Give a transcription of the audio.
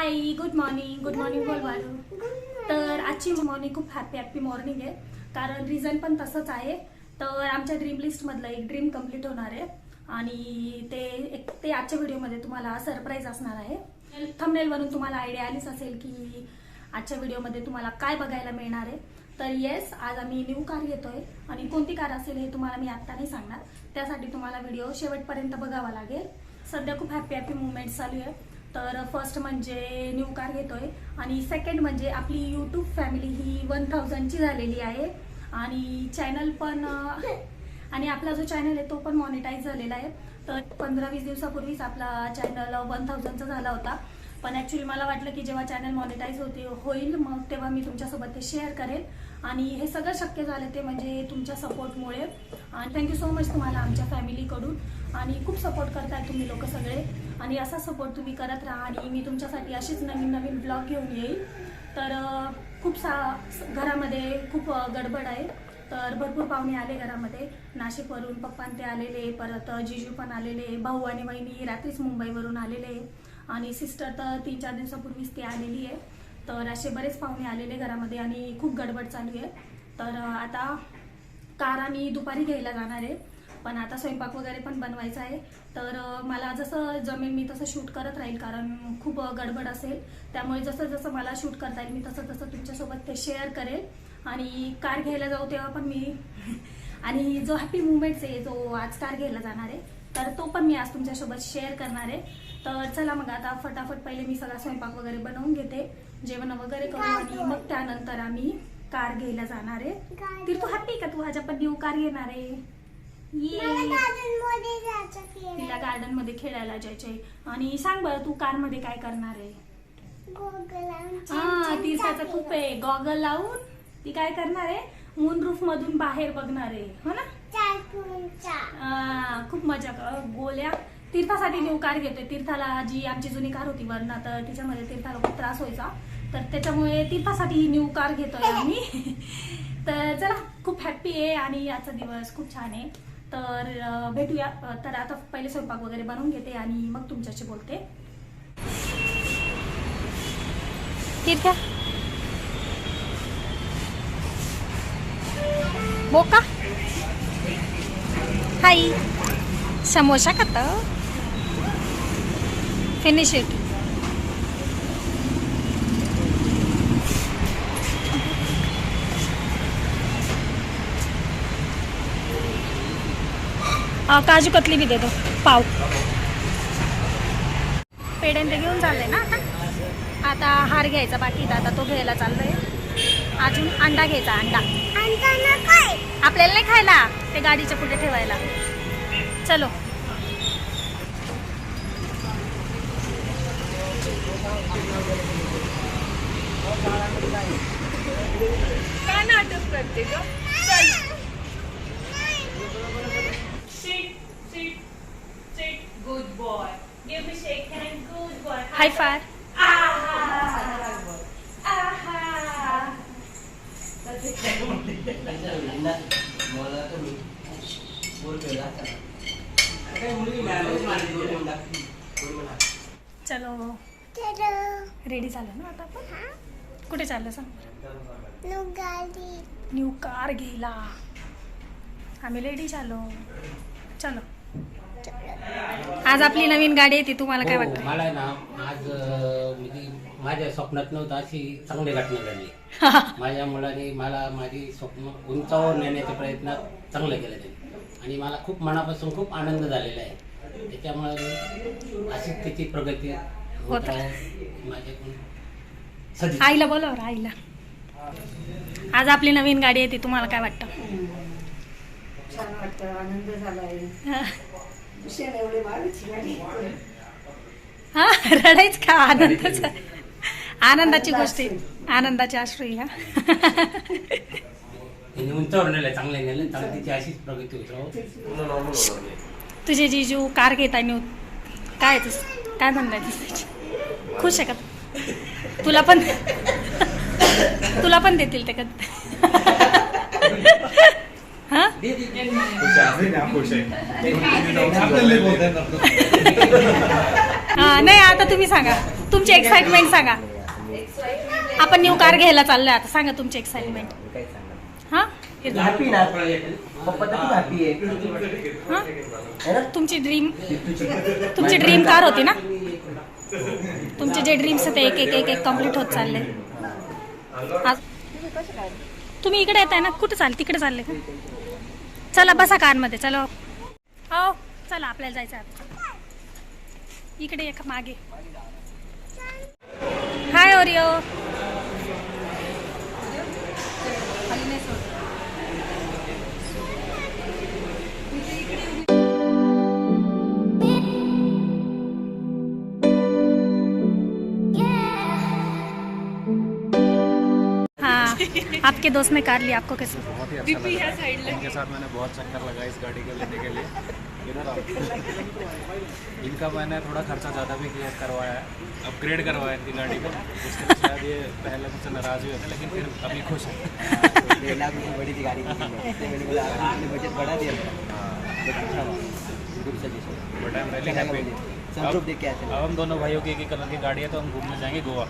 हाय, good morning बोलवारू. तर आजची morning खूप हॅपी मॉर्निंग आहे. कारण रिझन पण तसंच आहे. तर आमच्या ड्रीम लिस्टमधलं एक ड्रीम कम्प्लीट होणार आहे आणि ते आजच्या व्हिडिओमध्ये तुम्हाला सरप्राईज असणार आहे. थंबनेलवरून तुम्हाला आयडिया आलीच असेल की आजच्या व्हिडिओमध्ये तुम्हाला काय बघायला मिळणार आहे. तर येस, आज आम्ही न्यू कार घेतोय आणि कोणती कार असेल हे तुम्हाला मी आत्ता नाही सांगणार. त्यासाठी तुम्हाला व्हिडिओ शेवटपर्यंत बघावा लागेल. सध्या खूप हॅपी मुवमेंट चालू आहे. तर फर्स्ट म्हणजे न्यू कार घेतोय आणि सेकंड म्हणजे आपली यूट्यूब फॅमिली ही 1000ची झालेली आहे आणि चॅनल पण आणि आपला जो चॅनल आहे तो पण मॉनिटाईज झालेला आहे. तर 15-20 दिवसापूर्वीच आपला चॅनल 1000चा झाला होता. पण ॲक्च्युली मला वाटलं की जेव्हा चॅनल मॉनिटाईज होईल मग तेव्हा मी तुमच्यासोबत ते शेअर करेल. आणि हे सगळं शक्य झालं ते म्हणजे तुमच्या सपोर्टमुळे. आणि थँक्यू सो मच तुम्हाला आमच्या फॅमिलीकडून. आणि खूप सपोर्ट करताय तुम्ही लोक सगळे आणि असा सपोर्ट तुम्ही करत राहा आणि मी तुमच्यासाठी अशीच नवीन ब्लॉग घेऊन येईल. तर घरामध्ये खूप गडबड आहे. तर भरपूर पाहुणे आले घरामध्ये. नाशिकवरून पप्पा ते आलेले, परत जिजू पण आलेले, भाऊ आणि बहिणी रात्रीच मुंबईवरून आलेले आणि सिस्टर तर 3-4 दिवसापूर्वीच ती आलेली आहे. तर असे बरेच पाहुणे आलेले घरामध्ये आणि खूप गडबड चालू आहे. तर आता कार आम्ही दुपारी घ्यायला जाणार आहे. पण आता स्वयंपाक वगैरे पण बनवायचा आहे. तर मला जसं जमेल मी तसं शूट करत राहील कारण खूप गडबड असेल. त्यामुळे जसं मला शूट करता येईल मी तसं तुमच्यासोबत ते शेअर करेल. आणि कार घ्यायला जाऊ तेव्हा पण मी आणि जो हॅपी मुवमेंट्स आहे जो आज कार घ्यायला जाणार आहे तर तो पण मी आज तुमच्यासोबत शेअर करणार आहे. तर चला मग आता फटाफट पहिले मी सगळा स्वयंपाक वगैरे बनवून घेते, जेवण वगैरे करू आणि मग त्यानंतर आम्ही कार घ्यायला जाणार आहे. तर तू हॅपी का? तू आज आपण न्यू कार घेणार आहे. तिला गार्डन मध्ये खेळायला जायचंय. आणि सांग बरं तू कार मध्ये काय करणार आहे? हा, तिरसाचं खूप आहे. गॉगल लावून ती काय करणार आहे? मून रूफ मधून बाहेर बघणार आहे, हो ना? खूप मजा गोल्या. तीर्थासाठी न्यू कार घेतोय. तीर्थाला जी आमची जुनी कार होती वरना तर तिच्यामध्ये तीर्थाला खूप त्रास व्हायचा. तर त्याच्यामुळे तीर्थासाठी ही न्यू कार घेतोय आम्ही. तर चला, खूप हॅपी आहे आणि आजचा दिवस खूप छान आहे. तर भेटूया. तर आता पहिले स्वयंपाक वगैरे बनवून घेते आणि मग तुमच्याशी बोलते. तीर्था बोका हाय, समोसा खाता फिनिश इट. काजू कतली भी दे दो पाव. पेढे ते घेऊन चाललंय ना आता हार घ्यायचा बाकी. आता तो घ्यायला चाललोय. अजून अंडा घ्यायचा. अंडा आपल्याला नाही खायला, ते गाडीच्या पुढे ठेवायला. चलो काय नाटक करते ग? चल sit good boy, give me shake hand. Good boy. हाय फार. चलो रेडी झालं ना आता आपण? कुठे चाललं सांग? न्यू कार घ्यायला आम्ही रेडी झालो. चलो, आज आपली नवीन गाडी आहे ती तुम्हाला काय वाटतं? मला ना आज म्हणजे माझ्या स्वप्नात नव्हतं अशी चांगली घटना घडली. माझ्या मुलाने मला माझी स्वप्न उंचावर नेण्याचा प्रयत्न चांगलं केलं त्यांनी आणि मला खूप मनापासून खूप आनंद झालेला आहे. त्याच्यामुळे अशीच त्याची प्रगती होत आहे माझ्याकडून. आईला बोलावर आईला. आज आपली नवीन गाडी आहे ती तुम्हाला काय वाटतं? छान वाटतं, आनंद झालाय. हा, रडायच का? आनंदाचा आनंदाची गोष्ट आहे. आनंदाची अश्रू ह्या. उंचावर नेलं, चांगले नेलं, त्याची अशीच प्रगती होत. तुझे जीजू कार घेता न्यू काय काय म्हणताय? खुश आहे का? तुला पण देतील ते का? हा नाही आता तुम्ही सांगा. तुमची एक्साइटमेंट सांगा. आपण न्यू कार घ्यायला चाललोय आता. सांगा तुमची एक्साइटमेंट. हा हॅपी ना पप्पा तर खूप हॅपी आहे हा है ना? तुमची ड्रीम कार होती ना. तुमचे जे ड्रीम्स ते एक एक एक एक कम्प्लीट होत चालले. तुम्ही इकडे येत आहे ना. कुठे चालले? तिकडे चालले का? चला बसा कारमध्ये. चलो हो चला आपल्याला जायचं आता. इकडे एक मागे. हाय ओरिओ. हाँ आपके दोस्त ने कार लिया. आपको कैसे? बहुत ही अच्छा लगा. इनके साथ मैंने बहुत चक्कर लगाया इस गाड़ी को लेने के लिए. इधर आओ. इनका मैंने थोड़ा खर्चा ज़्यादा भी किया करवाया है. अपग्रेड करवाया इनकी गाड़ी को. उसके लिए शायद ये पहले मुझसे नाराज़ हुए थे लेकिन फिर अभी खुश है. 1.5 लाख रुपये बड़ी थी गाड़ी की इसलिए मैंने बोला आपने बजट बढ़ा दिया good suggestion. But I am really happy. Sunroof देख के आए थे. अब हम दोनों भाइयों की एक ही कलर की गाड़ी है तो हम घूमने जाएंगे गोवा.